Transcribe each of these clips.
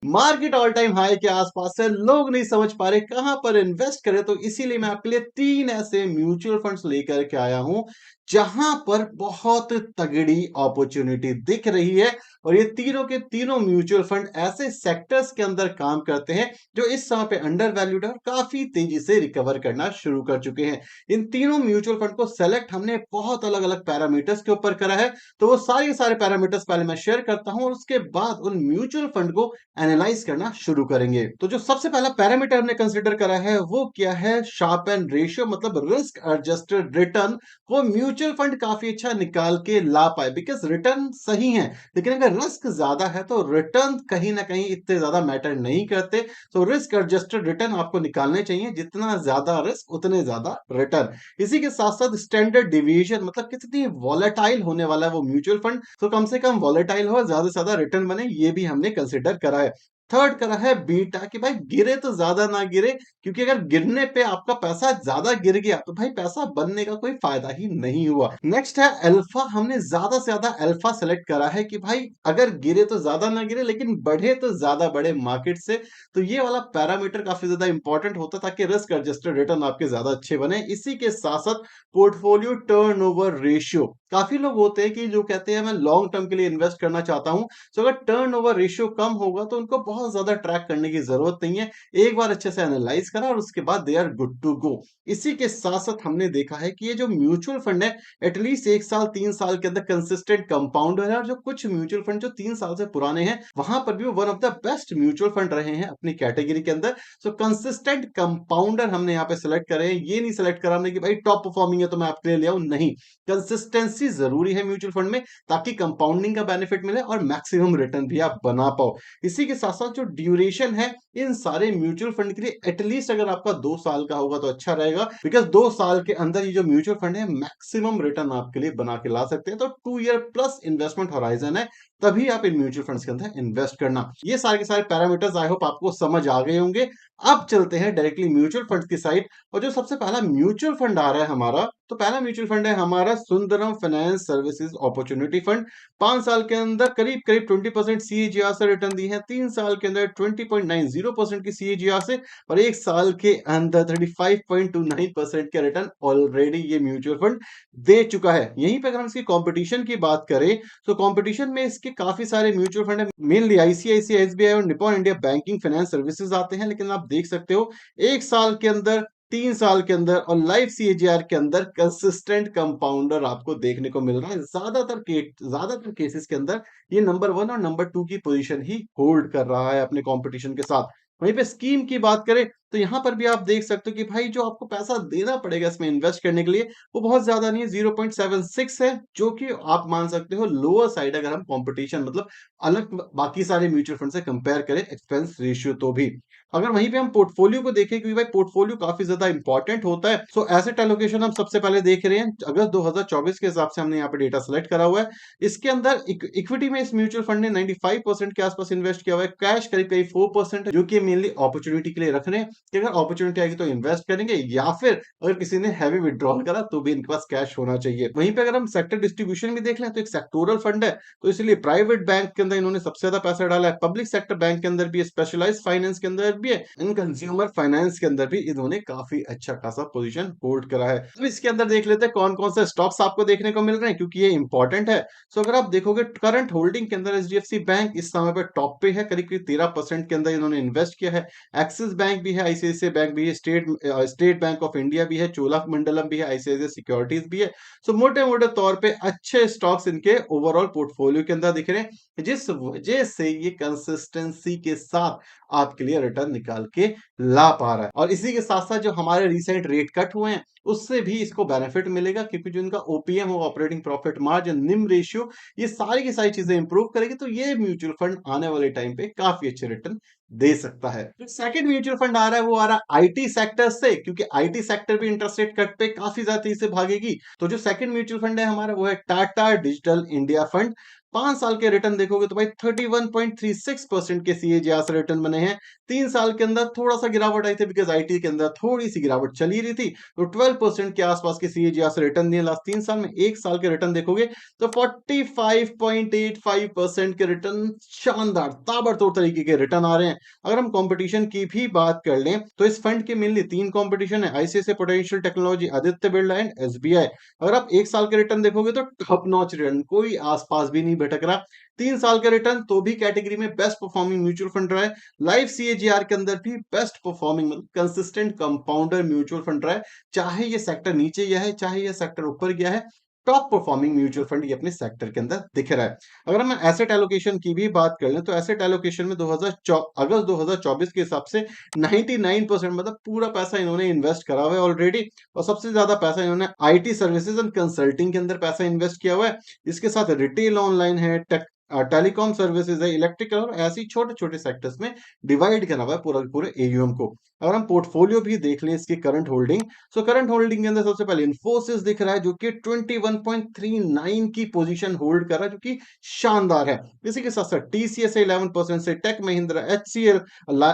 Market all time high के आसपास है, लोग नहीं समझ पा रहे कहां पर इन्वेस्ट करें, तो इसीलिए मैं आपके लिए 3 ऐसे म्यूचुअल फंड्स लेकर के आया हूं जहां पर बहुत तगड़ी अपॉर्चुनिटी दिख रही है। और ये तीनों के तीनों म्यूचुअल फंड ऐसे सेक्टर्स के अंदर काम करते हैं जो इस समय पे अंडर वैल्यूड है और काफी तेजी से रिकवर करना शुरू कर चुके हैं। इन तीनों म्यूचुअल फंड को सेलेक्ट हमने बहुत अलग अलग पैरामीटर्स के ऊपर करा है, तो वो सारे पैरामीटर्स पहले मैं शेयर करता हूं और उसके बाद उन म्यूचुअल फंड को एनालाइज करना शुरू करेंगे। तो जो सबसे पहला पैरामीटर हमने कंसीडर करा है वो क्या है, शार्प एंड रेशियो, मतलब रिस्क एडजस्टेड रिटर्न। वो म्यूचुअल फंड काफी अच्छा निकाल के ला पाए, बिकॉज रिटर्न सही है लेकिन अगर रिस्क ज्यादा है तो रिटर्न कहीं ना कहीं इतने ज्यादा मैटर नहीं करते। तो रिस्क एडजस्टेड रिटर्न आपको निकालने चाहिए, जितना ज्यादा रिस्क उतने ज्यादा रिटर्न। इसी के साथ साथ स्टैंडर्ड डिवीजन, मतलब कितनी वॉलेटाइल होने वाला है वो म्यूचुअल फंड, तो कम से कम वॉलेटाइल हो, ज्यादा से ज्यादा रिटर्न बने, ये भी हमने कंसिडर करा है। थर्ड करा है बीटा, कि भाई गिरे तो ज्यादा ना गिरे, क्योंकि अगर गिरने पे आपका पैसा ज्यादा गिर गया तो भाई पैसा बनने का कोई फायदा ही नहीं हुआ। नेक्स्ट है अल्फा, हमने ज्यादा से ज्यादा अल्फा सेलेक्ट करा है कि भाई अगर गिरे तो ज्यादा ना गिरे लेकिन बढ़े तो ज्यादा बढ़े मार्केट से। तो ये वाला पैरामीटर काफी ज्यादा इंपॉर्टेंट होता है ताकि रिस्क एडजस्टेड रिटर्न आपके ज्यादा अच्छे बने। इसी के साथ साथ पोर्टफोलियो टर्नओवर रेशियो, काफी लोग होते हैं कि जो कहते हैं मैं लॉन्ग टर्म के लिए इन्वेस्ट करना चाहता हूं, तो अगर टर्नओवर रेशियो कम होगा तो उनको बहुत ज्यादा ट्रैक करने की जरूरत नहीं है। एक बार अच्छे से एनालाइज करा और उसके बाद they are good to go. इसी के साथ साथ हमने देखा है कि ये जो म्यूचुअल फंड है एटलीस्ट 1 साल 3 साल के अंदर कंसिस्टेंट कंपाउंडर है, और जो कुछ म्यूचुअल फंड जो 3 साल से पुराने हैं वहां पर भी वो one of the best mutual fund रहे हैं अपनी कैटेगरी के अंदर। सो कंसिस्टेंट कंपाउंडर हमने यहाँ पे सिलेक्ट करे हैं। ये नहीं सिलेक्ट करा हमने कि भाई टॉप परफॉर्मिंग है तो मैं आपके लिए ले आऊं, नहीं। कंसिस्टेंसी जरूरी है म्यूचुअल फंड में, ताकि कंपाउंडिंग का बेनिफिट मिले और मैक्सिमम रिटर्न भी आप बना पाओ। इसी के साथ साथ जो ड्यूरेशन है इन सारे म्यूचुअल फंड के लिए, एटलीस्ट अगर आपका 2 साल का होगा तो अच्छा रहेगा, बिकॉज 2 साल के अंदर ये जो म्यूचुअल फंड है मैक्सिमम रिटर्न आपके लिए बना के ला सकते हैं। तो 2 ईयर प्लस इन्वेस्टमेंट होराइजन है, तभी आप इन म्यूचुअल फंड्स के अंदर इन्वेस्ट करना। ये सारे के सारे पैरामीटर्स आई होप आपको समझ आ गए होंगे। अब चलते हैं डायरेक्टली म्यूचुअल फंड की साइड। और जो सबसे पहला म्यूचुअल फंड आ रहा है हमारा, तो पहला म्यूचुअल फंड है हमारा Sundaram finance services opportunity fund. 5 साल के अंदर करीब करीब 20% सीएजीआर से रिटर्न दी है, 3 साल के अंदर 20.90% की सीएजीआर से, और 1 साल के अंदर 35.29% के रिटर्न ऑलरेडी ये म्यूचुअल फंड दे चुका है। यहीं पे अगर हम इसकी कंपटीशन की बात करें तो कंपटीशन में इसके काफी सारे म्यूचुअल फंड है, मेनली आईसीआईसीआई, एसबीआई और Nippon India banking finance services आते हैं। लेकिन आप देख सकते हो 1 साल के अंदर, 3 साल के अंदर और लाइफ सीएजीआर के अंदर कंसिस्टेंट कंपाउंडर आपको देखने को मिल रहा है। ज्यादातर केसेस के अंदर ये नंबर 1 और नंबर 2 की पोजीशन ही होल्ड कर रहा है अपने कंपटीशन के साथ। वहीं पे स्कीम की बात करें तो यहां पर भी आप देख सकते हो कि भाई जो आपको पैसा देना पड़ेगा इसमें इन्वेस्ट करने के लिए वो बहुत ज्यादा नहीं है, 0.76 है, जो कि आप मान सकते हो लोअर साइड अगर हम कंपटीशन, मतलब अलग बाकी सारे म्यूचुअल फंड से कंपेयर करें एक्सपेंस रेशियो तो भी। अगर वहीं पे हम पोर्टफोलियो को देखें, क्योंकि भाई पोर्टफोलियो काफी ज्यादा इंपॉर्टेंट होता है, सो एसेट एलोकेशन हम सबसे पहले देख रहे हैं अगस्त 2024 के हिसाब से हमने यहाँ पे डेटा सेलेक्ट करा हुआ है। इसके अंदर इक्विटी में इस म्यूचुअल फंड ने 95% के आसपास इन्वेस्ट किया हुआ है, कैश करीब करीब 4% है, जो कि मेनली अपॉर्चुनिटी के लिए रख रहे हैं कि अगर अपॉर्चुनिटी आएगी तो इन्वेस्ट करेंगे, या फिर अगर किसी ने हैवी विड्रॉल करा तो भी इनके पास कैश होना चाहिए। वहीं पे अगर हम सेक्टर डिस्ट्रीब्यूशन भी देख लें तो एक सेक्टोरल फंड है, तो इसलिए प्राइवेट बैंक के अंदर इन्होंने सबसे ज्यादा पैसा डाला है, पब्लिक सेक्टर बैंक के अंदर भी है, स्पेशलाइज्ड फाइनेंस के अंदर भी है, इन कंज्यूमर फाइनेंस के अंदर भी इन्होंने काफी अच्छा खासा पोजीशन होल्ड करा है। तो इसके अंदर देख लेते हैं कौन कौन से स्टॉक्स आपको देखने को मिल रहे हैं, क्योंकि ये इंपॉर्टेंट है। सो अगर आप देखोगे करंट होल्डिंग के अंदर एचडीएफसी बैंक इस समय पर टॉप पे है, करीब करीब 13% के अंदर इन्होंने इन्वेस्ट किया है। एक्सिस बैंक भी है, आईसीआईसीआई बैंक भी है, स्टेट बैंक ऑफ इंडिया भी है, चोलामंडलम भी है, आईसीआईसीआई सिक्योरिटीज भी है। सो मोटे मोटे तौर पे अच्छे स्टॉक्स इनके ओवरऑल पोर्टफोलियो के अंदर दिख रहे हैं, जिस वजह से ये कंसिस्टेंसी के साथ आपके लिए रिटर्न निकाल के ला पा रहा है। और इसी के साथ साथ जो हमारे रिसेंट रेट कट हुए हैं उससे भी इसको बेनिफिट मिलेगा, क्योंकि जो इनका ओपीएम हो, ऑपरेटिंग प्रॉफिट मार्जिन, निम रेशियो, ये सारी की सारी चीजें इंप्रूव करेगी, तो ये म्यूचुअल फंड आने वाले टाइम पे काफी अच्छे रिटर्न दे सकता है। जो सेकंड म्यूचुअल फंड आ रहा है वो आ रहा है आईटी सेक्टर से, क्योंकि आईटी सेक्टर भी इंटरेस्ट रेट कट पे काफी ज्यादा तेजी से भागेगी। तो जो सेकंड म्यूचुअल फंड है हमारा वो है टाटा डिजिटल इंडिया फंड। 5 साल के रिटर्न देखोगे तो भाई 31.36% के सीएजीआर से रिटर्न बने हैं। 3 साल के अंदर थोड़ा-सा गिरावट आई थी बिकॉज़ आईटी के अंदर थोड़ी-सी गिरावट चल ही रही थी। तो 12% के आस-पास के सीएजीआर से रिटर्न दिए लास्ट 3 साल में। 1 साल के रिटर्न देखोगे तो 45.85% के रिटर्न, शानदार ताबड़तोड़ तरीके के रिटर्न आ रहे हैं। अगर हम कंपटीशन की भी बात कर लें तो इस फंड के मेनली 3 कंपटीशन है, ICICI prudential technology, Aditya Birla and SBI. अगर आप 1 साल के रिटर्न देखोगे तो टॉप नॉच रिटर्न, कोई आस-पास भी नहीं भटक रहा। 3 साल के रिटर्न तो भी कैटेगरी में बेस्ट परफॉर्मिंग म्यूचुअल फंड रहा है। लाइफ सीएजीआर के अंदर भी बेस्ट परफॉर्मिंग मतलब कंसिस्टेंट कंपाउंडर म्यूचुअल फंड रहा है। चाहे ये सेक्टर नीचे गया है, चाहे ये सेक्टर ऊपर गया है, टॉप परफॉर्मिंग म्यूचुअल फंड ये अपने सेक्टर के अंदर दिख रहा है। अगर हम एसेट एलोकेशन की भी बात कर लें तो एसेट एलोकेशन में 2000 अगस्त 2024 के हिसाब से 99% मतलब पूरा पैसा इन्होंने इन्वेस्ट करा हुआ है ऑलरेडी। और सबसे ज्यादा पैसा इन्होंने आईटी सर्विसेज एंड कंसल्टिंग के अंदर पैसा इन्वेस्ट किया हुआ है। इसके साथ रिटेल ऑनलाइन है, टेलीकॉम सर्विसेज है, इलेक्ट्रिकल और ऐसी छोटे छोटे सेक्टर्स में डिवाइड करा हुआ है पूरा पूरे एयूएम को। अगर हम पोर्टफोलियो भी देख लें इसकी current holding, so current holding के अंदर सबसे पहले इन्फोसिस दिख रहा है जो कि 21.39 की पोजीशन होल्ड कर रहा है, जो कि शानदार है। इसी के साथ साथ टीसीएस 11% से, Tech Mahindra, HCL,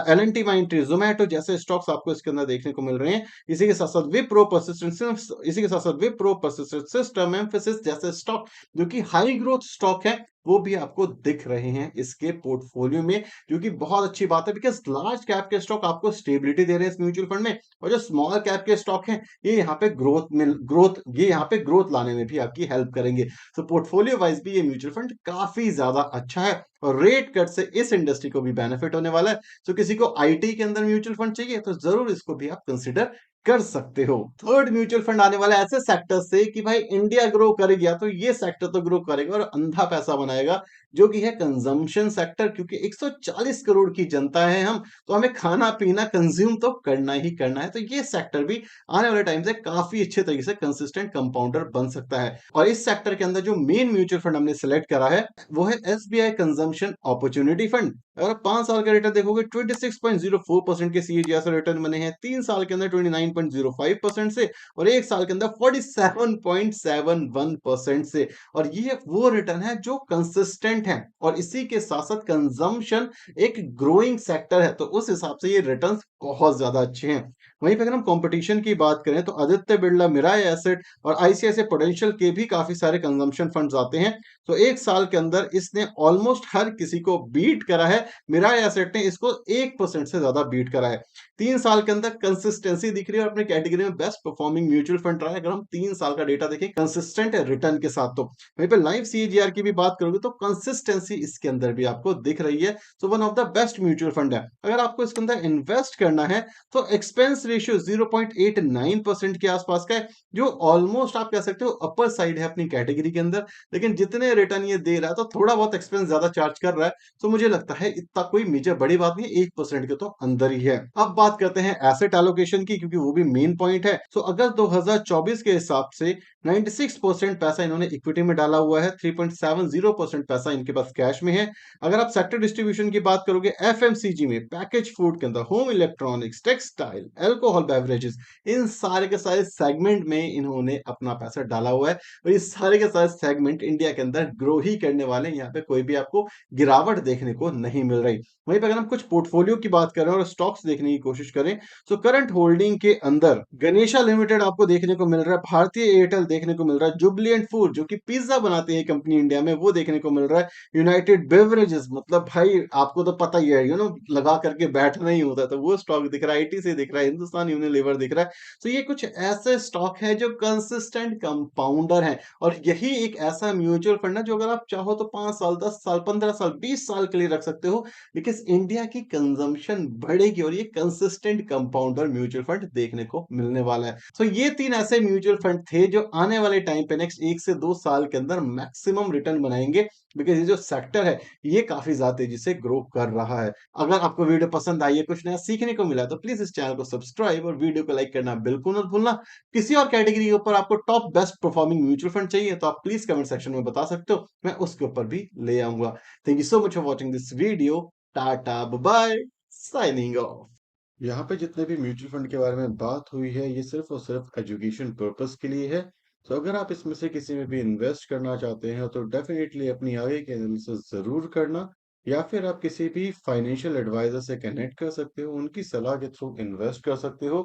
L&T Mindtree, Zomato जैसे स्टॉक्स आपको इसके अंदर देखने को मिल रहे हैं। इसी के साथ साथ विप्रो परसिस्टेंट सिस्टम, एम्फेसिस जैसे स्टॉक जो कि हाई ग्रोथ स्टॉक है, वो भी आपको दिख रहे हैं इसके पोर्टफोलियो में, जो कि बहुत अच्छी बात है बिकॉज़ लार्ज कैप के स्टॉक आपको स्टेबिलिटी दे रहे हैं इस म्यूचुअल फंड में। और जो स्मॉल कैप के स्टॉक हैं, ये यहाँ पे ग्रोथ लाने में भी आपकी हेल्प करेंगे। तो पोर्टफोलियो वाइज़ भी ये म्यूचुअल फंड काफ़ी ज़्यादा अच्छा है और रेट कट से इस इंडस्ट्री को भी बेनिफिट होने वाला है। तो किसी को आईटी के अंदर म्यूचुअल फंड चाहिए तो ज़रूर इसको भी आप कंसिडर कर सकते हो। थर्ड म्यूचुअल फंड आने वाला है ऐसे सेक्टर से कि भाई इंडिया ग्रो कर गया तो ये सेक्टर तो ग्रो करेगा और अंधा पैसा बनाएगा, जो कि है कंजम्पशन सेक्टर। क्योंकि 140 करोड़ की जनता है हम, तो हमें खाना-पीना कंज्यूम तो करना ही करना है। तो ये सेक्टर भी आने वाले टाइम से काफ़ी अच्छे तरीके से कंसिस्टेंट कंपाउंडर बन सकता है। और इस सेक्टर के अंदर जो मेन म्यूचुअल फंड हमने सेलेक्ट करा है, वो है एसबीआई कंजम्पशन अपॉर्चुनिटी फंड। अगर 5 साल का रिटर्न देखोगे 26.04% के सीएजीआर से रिटर्न बने हैं, 3 साल के अंदर 29.05% से और 1 साल के अंदर 47.71% से। और ये वो रिटर्न है जो कंसिस्टेंट है और इसी के साथ-साथ कंजम्पशन एक ग्रोइंग सेक्टर है, तो उस हिसाब से ये रिटर्न्स बहुत ज़्यादा अच्छे हैं। वहीं पे अगर हम कॉम्पिटिशन की बात करें तो आदित्य बिरला, मिराय एसेट और आईसीआईसीआई प्रूडेंशियल के भी काफ़ी सारे कंजम्पशन फंड्स आते हैं। तो 1 साल के अंदर इसने ऑलमोस्ट हर किसी को बीट करा है। मिराय एसेट ने इसको 1% से ज़्यादा बीट करा है। 3 साल के अंदर कंसिस्टेंसी दिख रही है और अपनी कैटेगरी में बेस्ट परफॉर्मिंग म्यूचुअल फंड रहा है। अगर हम 3 साल का डेटा देखें कंसिस्टेंट है रिटर्न के साथ तो। वहीं पे लाइव सीएजीआर की भी बात करोगे तो कंसिस्टेंसी इसके अंदर भी आपको दिख रही है। So one of the best mutual fund है। अगर आपको इसके अंदर इन्वेस्ट करना है तो एक्सपेंस रेशियो 0.89% के आसपास का है, जो ऑलमोस्ट आप कह सकते हो अपर साइड है अपनी कैटेगरी के अंदर। लेकिन जितने रिटर्न ये दे रहा है तो थोड़ा बहुत एक्सपेंस ज्यादा चार्ज कर रहा है, तो मुझे लगता है इतना कोई मेजर बड़ी बात नहीं है, 1% के तो अंदर ही है। अब बात करते हैं एसेट एलोकेशन की, क्योंकि वो भी मेन पॉइंट है। तो अगस्त 2024 के हिसाब से 96% पैसा इन्होंने इक्विटी में डाला हुआ है, 3.70% पैसा इनके पास कैश में है। अगर आप सेक्टर डिस्ट्रीब्यूशन की बात करोगे एफएमसीजी में, पैकेज फूड के अंदर, home electronics, textile, alcohol beverages, इन सारे के सारे सेगमेंट में इन्होंने अपना पैसा डाला हुआ है और ये सारे के सारे सेगमेंट इंडिया के अंदर ग्रो ही करने वाले हैं। यहाँ पे कोई भी आपको गिरावट देखने को नहीं मिल रही। वहीं पे अगर हम कुछ पोर्टफोलियो की बात करें और स्टॉक्स देखने की कोशिश करें तो करंट होल्डिंग के अंदर गणेशा लिमिटेड आपको देखने को मिल रहा है, भारतीय एयरटेल देखने को मिल रहा है, जुबलिएंट फूड जो कि पिज्जा बनाती है कंपनी इंडिया में, वो देखने को मिल रहा है, यूनाइटेड बेवरेजेस मतलब भाई आपको तो पता ही है, लगा करके बैठना ही होता है, तो वो स्टॉक दिख रहा है, आईटी से दिख रहा है, हिंदुस्तान यूनिलीवर दिख रहा है। तो ये कुछ ऐसे स्टॉक है जो कंसिस्टेंट कंपाउंडर हैं और यही एक ऐसा म्यूचुअल फंड है जो अगर आप चाहो तो 5 साल, 10 साल, 15 साल, 20 साल के लिए रख सकते हो, बिकॉज़ इंडिया की कंजम्पशन बढ़ेगी और ये कंसिस्टेंट कंपाउंडर म्यूचुअल फंड देखने को मिलने वाला है। तो ये 3 ऐसे म्यूचुअल फंड थे जो आने वाले टाइम पे नेक्स्ट 1 से 2 साल के अंदर मैक्सिमम रिटर्न बनाएँगे, बिकॉज़ ये जो सेक्टर है, ये काफ़ी ज़्यादा तेज़ी से ग्रो कर रहा है। अगर आपको वीडियो पसंद आई है, कुछ नया सीखने को मिला है, तो प्लीज़ इस चैनल को सब्सक्राइब और वीडियो को लाइक करना बिल्कुल मत भूलना। किसी और कैटेगरी के ऊपर आपको top best performing mutual fund चाहिए, तो आप प्लीज़ कमेंट सेक्शन में बता सकते हो, मैं उसके ऊपर भी ले आऊँगा। Thank you so much for watching this video. Tata, bye-bye, signing off. यहाँ पे जितने भी म्यूचुअल फंड के बारे में बात हुई है, ये सिर्फ़ और सिर्फ़ एजुकेशन पर्पज़ के लिए है। तो अगर आप इसमें से किसी में भी इन्वेस्ट करना चाहते हैं तो डेफ़िनेटली अपनी आगे के एनालिसिस ज़रूर करना या फिर आप किसी भी फाइनेंशियल एडवाइज़र से कनेक्ट कर सकते हो, उनकी सलाह के थ्रू इन्वेस्ट कर सकते हो।